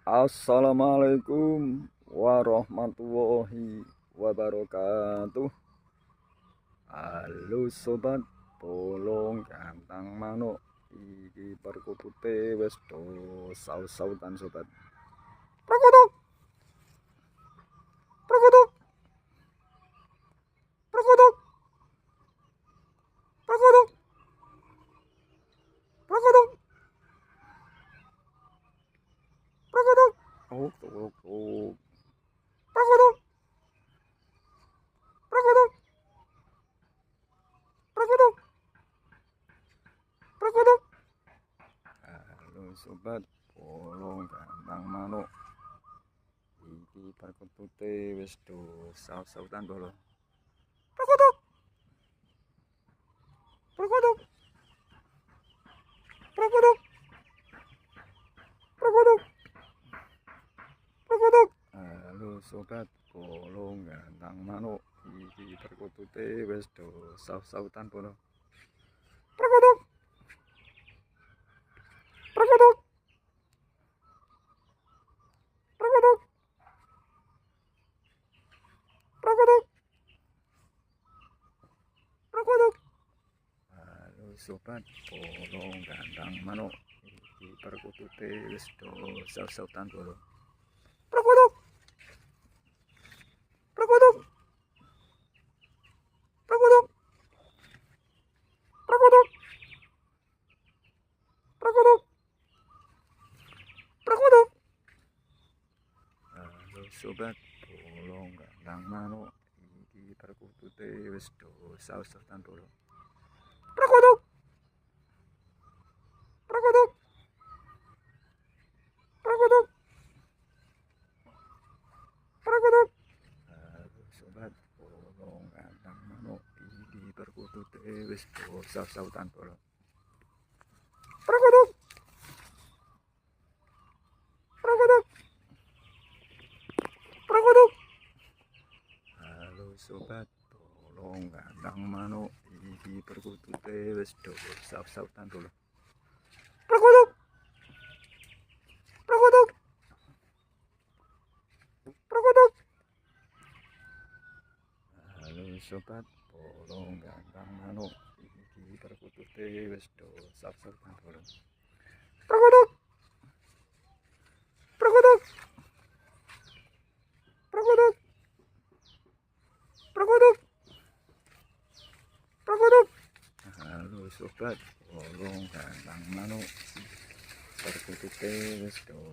Assalamualaikum warahmatullahi wabarakatuh. Halo sobat, polong kantang manuk iki perkutute wis do saut-sautan sobat. Perkutut, perkutut, perkutut, perkutut, perkutut, perkutut. Oh, perkutut, perkutut, perkutut, perkutut. Halo sobat, polong kantang manuk iki perkutute wis do saut-sautan bolo. Perkutut, perkutut, perkutut, perkutut, perkutut. Halo sobat, polong gantang manuk iki perkutute wis do saut-sautan bolo. Perkutut, perkutut, perkutut, perkutut, perkutut. Halo sobat, polong gantang manuk iki perkutute wis do saut-sautan bolo. Perkutut, perkutut, perkutut, perkutut, perkutut, perkutut. Halo sobat, polong gantang manuk iki perkutute wis do saut-sautan bolo. Perkutut, perkutut, perkutut, perkutut. Halo sobat, polong gantang manuk iki perkutute wis do saut-sautan bolo. Perkutut, perkutut, perkutut. Halo sobat, polong gantang manuk iki perkutute wis do saut-sautan bolo. Perkutut, perkutut, perkutut. Halo sobat, polong gantang manuk iki perkutute wis do saut-sautan bolo. Perkutut, perkutut, perkutut, perkutut, perkutut. Halo sobat, polong gantang manuk perkutute wis do